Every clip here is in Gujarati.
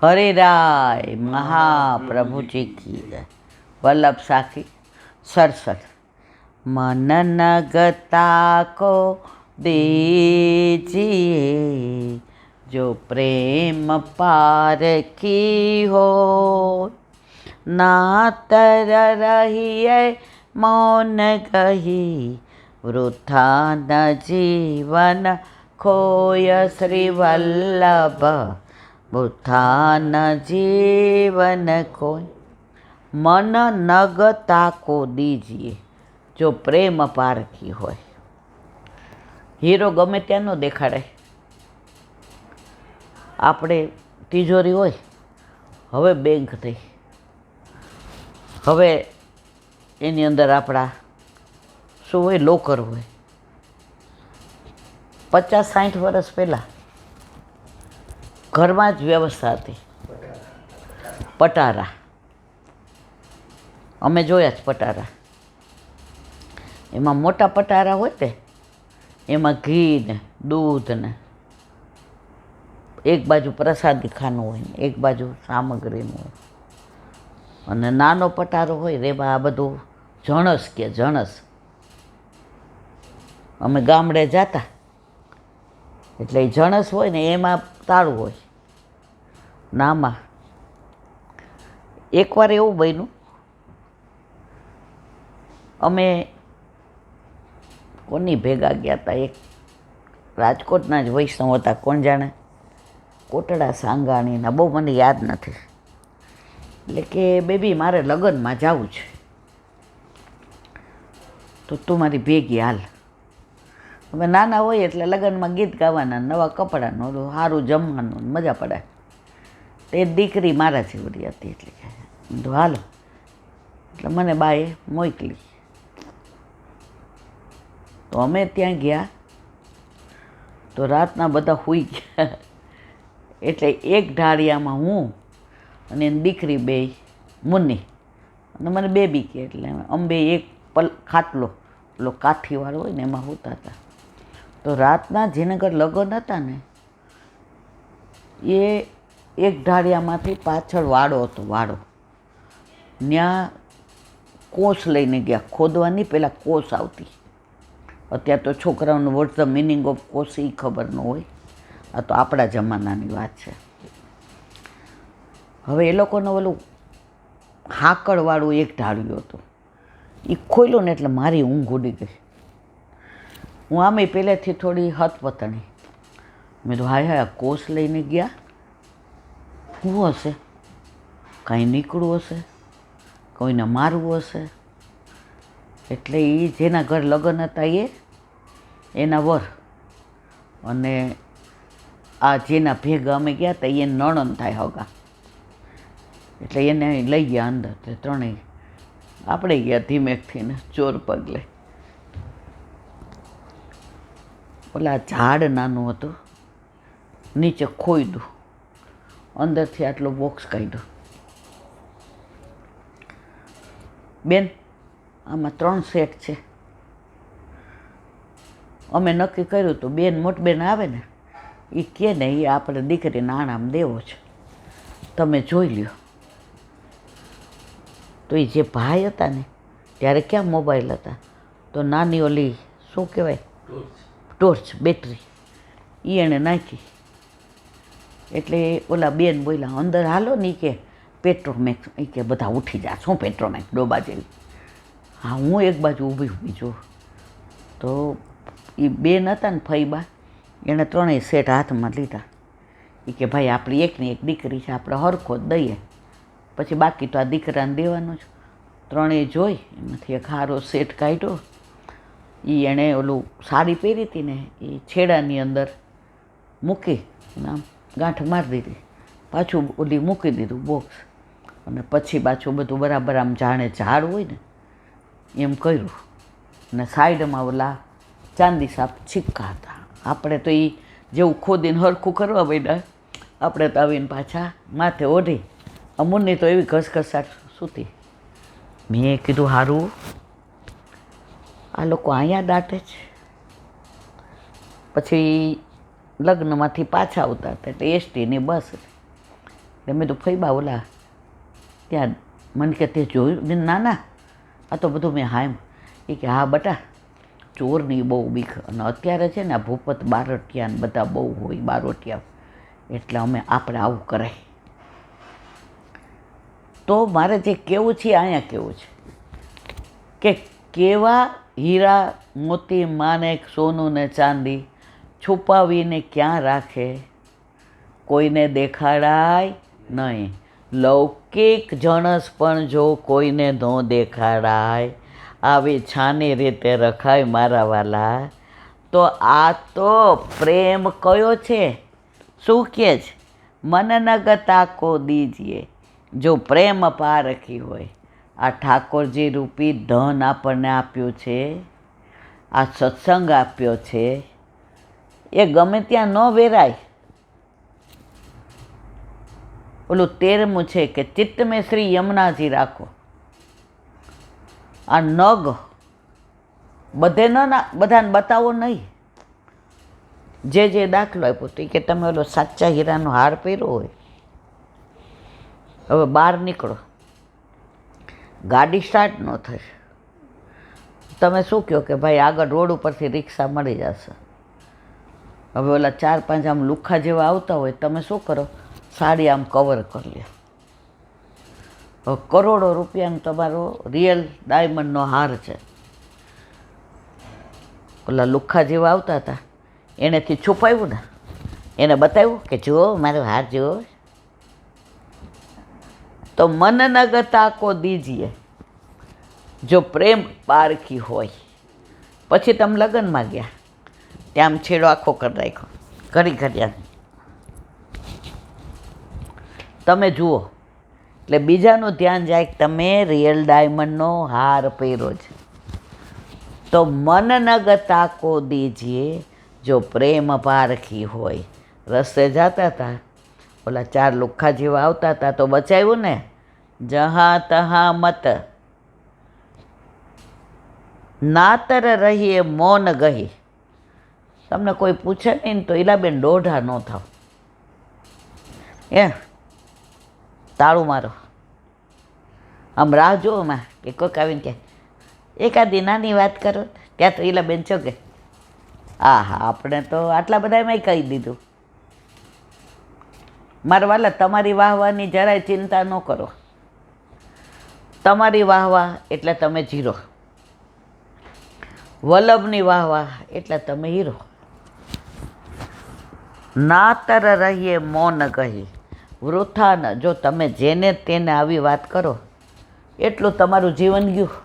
हरे राय महाप्रभु जी की जय। वल्लभ साखी सरसठ। मन नगता को दीजिए, जो प्रेम पार की हो। ना तर रहिए मौन गही, वृथा न जीवन खोय श्री वल्लभ, वृथा न जीवन खोय। मन नगता को दीजिए, જો પ્રેમ પારખી હોય। હીરો ગમે ત્યાં ન દેખાડે। આપણે તિજોરી હોય, હવે બેંક થઈ, હવે એની અંદર આપણા શું હોય, લોકર હોય। 50-60 વર્ષ પહેલાં ઘરમાં જ વ્યવસ્થા હતી, પટારા। અમે જોયા જ પટારા। એમાં મોટા પટારા હોય ને, એમાં ઘી ને દૂધ ને, એક બાજુ પ્રસાદી ખાનું હોય ને એક બાજુ સામગ્રીનું હોય, અને નાનો પટારો હોય એમાં આ બધું જણસ કે જણસ। અમે ગામડે જતા એટલે એ જણસ હોય ને એમાં તાળું હોય નામાં। એકવાર એવું બન્યું, અમે કોની ભેગા ગયા હતા, એક રાજકોટના જ વૈષ્ણવ હતા, કોણ જાણે કોટડા સાંગાણીના, બહુ મને યાદ નથી। એટલે કે બેબી મારે લગ્નમાં જવું છે, તો તું મારી ભેગી હાલ। હવે નાના હોય એટલે લગ્નમાં ગીત ગાવાના, નવા કપડાનું, સારું જમવાનું, મજા પડે। તે દીકરી મારા જેવડી હતી, એટલે કે હાલો, એટલે મને બાએ મોકલી। તો અમે ત્યાં ગયા તો રાતના બધા સૂઈ ગયા, એટલે એક ઢાળિયામાં હું અને એની દીકરી બે મુન્ની, અને મને બેબી કહે, એટલે અમે એક ખાટલો પેલો કાઠીવાળો હોય ને એમાં સૂતા હતા। તો રાતના જેને ઘર લગ્ન હતા ને, એ એક ઢાળિયામાંથી પાછળ વાડો હતો, વાડો, ત્યાં કોસ લઈને ગયા ખોદવાની। પહેલાં કોસ આવતી, અત્યારે તો છોકરાઓને what's the meaning of cos એ ખબર ન હોય, આ તો આપણા જમાનાની વાત છે। હવે એ લોકોને ઓલું હાકળવાળું એક ઢાળ્યું હતું, એ ખોલ્યું ને એટલે મારી ઊંઘ ઉડી ગઈ। હું આમે પહેલેથી થોડી હતપતણી, મેં તો હાય હાય કોસ લઈને ગયા, શું હશે, કાંઈ નીકળવું હશે, કોઈને મારવું હશે। એટલે એ જેના ઘર લગ્ન હતા એના વર, અને આ જેના ભેગા અમે ગયા હતા એ નણંદ થાય હગા, એટલે એને લઈ ગયા અંદર। તે ત્રણેય આપણે ગયા ધીમેકથી ને ચોર પગલે। ઓલા ઝાડ નાનું હતું, નીચે ખોઈદું, અંદરથી આટલો બોક્સ કાઢ્યો। બેન આમાં 3 સેટ છે। અમે નક્કી કર્યું તો બેન મોટબેન આવે ને, એ કહે ને એ આપણે દીકરીને આણામ દેવો છે, તમે જોઈ લ્યો। તો એ જે ભાઈ હતા ને, ત્યારે ક્યાં મોબાઈલ હતા, તો નાની ઓલી શું કહેવાય ટોર્ચ બેટરી, એ એણે નાખી। એટલે ઓલા બેન બોલ્યા અંદર હાલો ને, કે પેટ્રોમેક્સ, એ કે બધા ઉઠી જા, શું પેટ્રોમેક્સ ડોબા જેવી। હા હું એક બાજુ ઊભી જોઉં, તો એ બેન હતા ને ફઈબા, એણે 3 સેટ હાથમાં લીધા। એ કે ભાઈ આપણી એકની એક દીકરી છે, આપણે હરખો જ દઈએ, પછી બાકી તો આ દીકરાને દેવાનું જ। 3 જોઈ, એમાંથી એક હારો સેટ કાઢ્યો। એ એણે ઓલું સાડી પહેરી હતી ને, એ છેડાની અંદર મૂકી અને આમ ગાંઠ મારી દીધી, પાછું ઓલી મૂકી દીધું બોક્સ, અને પછી પાછું બધું બરાબર આમ જાણે ઝાડ હોય ને એમ કર્યું। અને સાઈડમાં ઓલા ચાંદી સાપ સિક્કા હતા, આપણે તો એ જેવું ખોદીને હરખું કરવા માંડ્યા, આપણે તો આવીને પાછા માથે ઓઢી। અમુનની તો એવી ઘસઘસાટ સૂતી। મેં કીધું સારું આ લોકો અહીંયા દાટે છે। પછી લગ્નમાંથી પાછા આવતા હતા એટલે એસટીની બસ, મેં તો ફઈબા ઓલા ત્યાં મને કે તે જોયું? મેં ના ના, આ તો બધું મેં હામ. એ કે હા બટા, ચોરની બહુ બીક, અને અત્યારે છે ને આ ભૂપત બારટિયા ને બધા બહુ હોય બારોટિયા, એટલે આપણે આવું કરાય. તો મારે જે કહેવું છે અહીંયા કહેવું છે કે કેવા હીરા મોતી માણેક સોનું ને ચાંદી છુપાવીને ક્યાં રાખે, કોઈને દેખાડાય નહીં. લૌકિક જણસ પણ જો કોઈને ન દેખાડાય, આવી છાની રીતે રખાય મારા વાલા. તો આ તો પ્રેમ કયો છે? શું કહે છે? મન નગ તાકો દીજીએ, જો પ્રેમ પારખી હોય. આ ઠાકોરજી રૂપી ધન આપણને આપ્યું છે, આ સત્સંગ આપ્યો છે, એ ગમે ત્યાં ન વેરાય. ઓલું 13મું છે કે ચિત્ત મેં શ્રી યમુનાજી રાખો. આ નગ બધે બધાને બતાવો નહીં. જે દાખલો આપ્યો તો કે તમે ઓલો સાચા હીરાનો હાર પહેર્યો હોય, હવે બહાર નીકળો, ગાડી સ્ટાર્ટ ન થાય, તમે શું કહો કે ભાઈ આગળ રોડ ઉપરથી રિક્ષા મળી જશે. હવે ઓલા 4-5 આમ લુખ્ખા જેવા આવતા હોય, તમે શું કરો? સાડી આમ કવર કરી લે. હવે કરોડો રૂપિયાનો તમારો રિયલ ડાયમંડનો હાર છે. ઓલા લુખ્ખા જેવા આવતા હતા, એનેથી છુપાવ્યું ને, એને બતાવ્યું કે જુઓ મારો હાર જુઓ. તો મન નગ તાકો દીજીએ, જો પ્રેમ પારખી હોય. પછી તમે લગ્નમાં ગયા, ત્યાં આમ છેડો આખો કરી રાખ્યો, ઘડી તમે જુઓ એટલે બીજાનું ધ્યાન જાય કે તમે રિયલ ડાયમંડનો હાર પહેર્યો છે. તો મન નગ તાકો દીજીએ, જો પ્રેમ પારખી હોય. રસ્તે જતા હતા, ઓલા 4 લુખ્ખા જેવા આવતા હતા તો બચાવ્યું ને. જहाँ તहाँ મત નાતર રહીએ મૌન ગહી. તમને કોઈ પૂછે નહીં તો ઈલાબેન દોઢા ન થાવ, તાળું મારો. આમ રાહ જોવો માં કે કોઈક આવીને કે એકાદી નાની વાત કરો, ત્યાં તો ઈલાબેન છો કે હા આપણે તો આટલા બધા એમાંય કહી દીધું. મારા વાલા, તમારી વાહવાની જરાય ચિંતા ન કરો. તમારી વાહવા એટલે તમે જીરો, વલ્લભની વાહવા એટલે તમે હીરો. નાતર રહીએ મૌન કહી, વૃથા ન. જો તમે જેને તેને આવી વાત કરો, એટલું તમારું જીવન ગયું.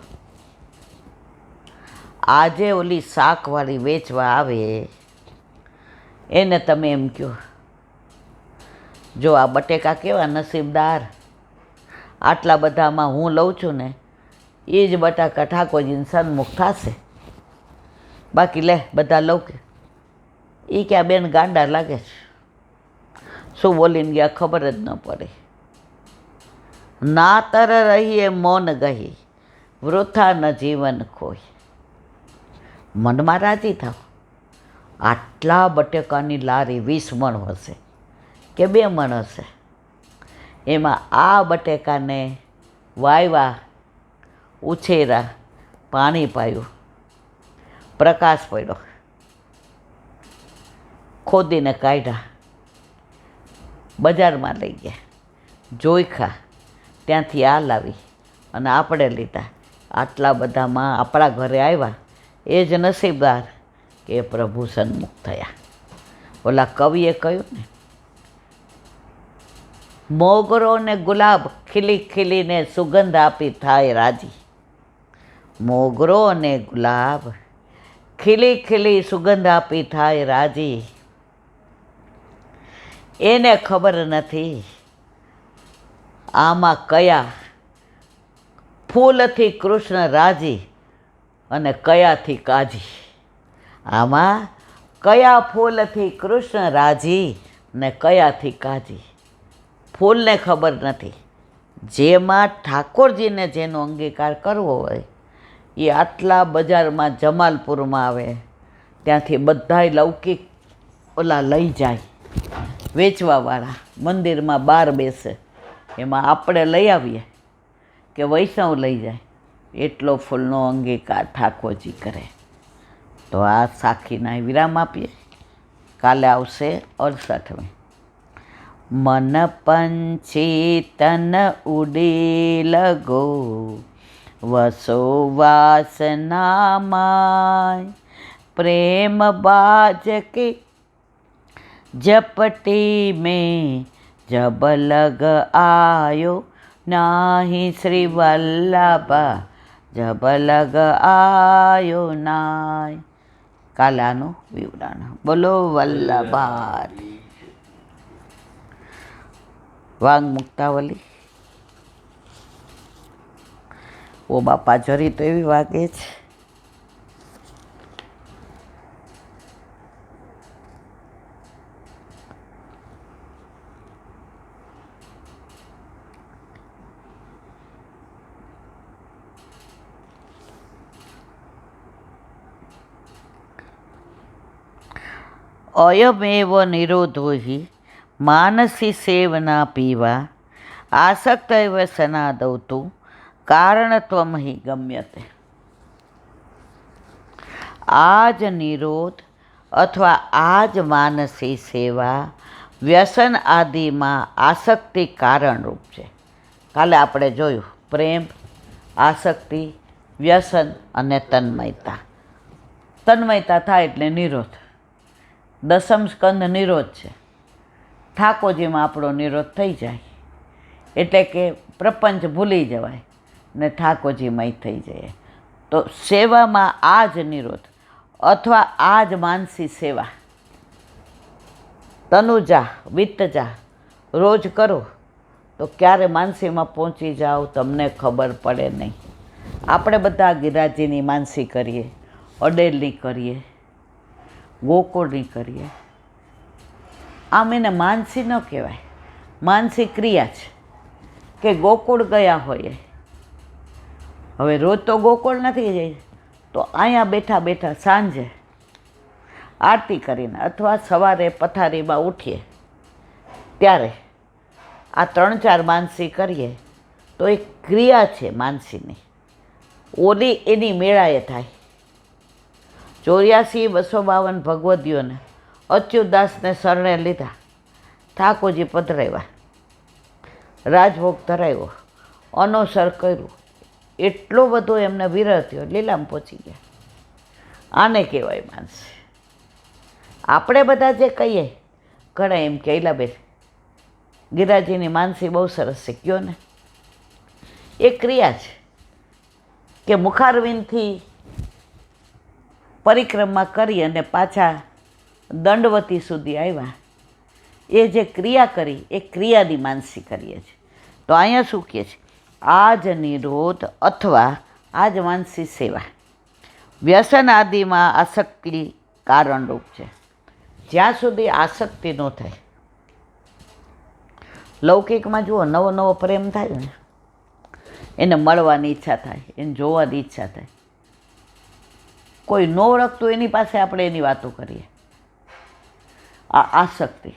આજે ઓલી શાકવાળી વેચવા આવે એને તમે એમ કહો, જો આ બટેકા કેવા નસીબદાર, આટલા બધામાં હું લઉં છું ને એ જ બટાકા ઠાકોરજીને સન્મુખ થશે. બાકી લે બધા લઉં કે એ કે આ બેન ગાંડા લાગે છે, શું બોલીને ગયા ખબર જ ન પડે. નાતર રહીએ મૌન ગહી, વૃથા ન જીવન ખોઈ. મનમાં રાજી થાવ, આટલા બટેકાની લારી 20 મણ હશે કે 2 મણ હશે, એમાં આ બટેકાને વાવ્યા, ઉછેરા, પાણી પાયું, પ્રકાશ પડ્યો, ખોદીને કાઢ્યા, બજારમાં લઈ ગયા, જોઈખા, ત્યાંથી આ લાવી અને આપણે લીધા. આટલા બધામાં આપણા ઘરે આવ્યા, એ જ નસીબદાર કે પ્રભુ સન્મુખ થયા. ઓલા કવિએ કહ્યું ને, મોગરો ને ગુલાબ ખીલી ખીલીને સુગંધ આપી થાય રાજી. મોગરો અને ગુલાબ ખીલી ખીલી સુગંધ આપી થાય રાજી. એને ખબર નથી આમાં કયા ફૂલથી કૃષ્ણ રાજી અને કયાથી કાજી. આમાં કયા ફૂલથી કૃષ્ણ રાજી ને કયાથી કાજી. ફૂલને ખબર નથી. જેમાં ઠાકોરજીને જેનો અંગીકાર કરવો હોય એ આટલા બજારમાં જમાલપુરમાં આવે, ત્યાંથી બધાય લૌકિક ઓલા લઈ જાય. વેચવાવાળા મંદિરમાં બહાર બેસે, એમાં આપણે લઈ આવીએ કે વૈષ્ણવ લઈ જાય, એટલો ફૂલનો અંગીકાર ઠાકોરજી કરે. તો આ સાખીના વિરામ આપીએ. કાલે આવશે 68. મન પંછી તન ઉડી લગો, વસો વાસનામાય, પ્રેમ બાજ કે झपटी में जब लग आयो, नाही श्री वल्लभा जब लग आयो नाय. कालानो विवरण. बोलो वल्लभार. वांग मुक्तावली. ओ बापा जरी तो एवी वागे छे. अयमेव निरोधो हि मानसी सेवना पीवा, आसक्त व्यसनादौ तु कारणत्वं हि गम्यते. આ જ નિરોધ અથવા આ જ માનસી સેવા વ્યસન આદિમાં આસક્તિ કારણરૂપ છે. કાલે આપણે જોયું પ્રેમ, આસક્તિ, વ્યસન અને તન્મયતા. તન્મયતા થાય એટલે નિરોધ. દસમ સ્કંદ નિરોધ છે. ઠાકોરજીમાં આપણો નિરોધ થઈ જાય એટલે કે પ્રપંચ ભૂલી જવાય ને ઠાકોરજીમય થઈ જાય. તો સેવામાં આ જ નિરોધ અથવા આ જ માનસી સેવા તનુજા વિત્તજા રોજ કરો તો ક્યારે માનસીમાં પહોંચી જાઓ તમને ખબર પડે નહીં. આપણે બધા ગિરાજીની માનસી કરીએ, અડેલની કરીએ, ગોકુળની કરીએ. આમ એને માનસી ન કહેવાય, માનસી ક્રિયા છે કે ગોકુળ ગયા હોઈએ. હવે રોજ તો ગોકુળ નથી જઈ, તો અહીંયા બેઠા બેઠા સાંજે આરતી કરીને અથવા સવારે પથારીમાં ઉઠીએ ત્યારે આ 3-4 માનસી કરીએ તો એક ક્રિયા છે માનસીની, ઓલી એની મેળાએ થાય. 84-252 ભગવદીઓને અચ્યુતદાસને શરણે લીધા, ઠાકોરજી પધરાવ્યા, રાજભોગ ધરાવ્યો, અનોસર કર્યું, એટલો બધો એમને વિરહ થયો, લીલામ પહોંચી ગયા. આને કહેવાય માનસી. આપણે બધા જે કહીએ ઘણા એમ કે બેન ગિરાજીની માનસી બહુ સરસ છે, કયો ને. એ ક્રિયા છે કે મુખારવિંદથી પરિક્રમા કરી અને પાછા દંડવતી સુધી આવ્યા. એ જે ક્રિયા કરી એ ક્રિયાની માનસી કરીએ છીએ. તો અહીંયા શું કહે છે? આ જ નિરોધ અથવા આ જ માનસી સેવા વ્યસન આદિમાં આસક્તિ કારણરૂપ છે. જ્યાં સુધી આસક્તિ ન થાય. લૌકિકમાં જુઓ, નવો નવો પ્રેમ થાય ને એને મળવાની ઈચ્છા થાય, એને જોવાની ઈચ્છા થાય. કોઈ ન ઓળખતું એની પાસે આપણે એની વાતો કરીએ. આ આસક્તિ.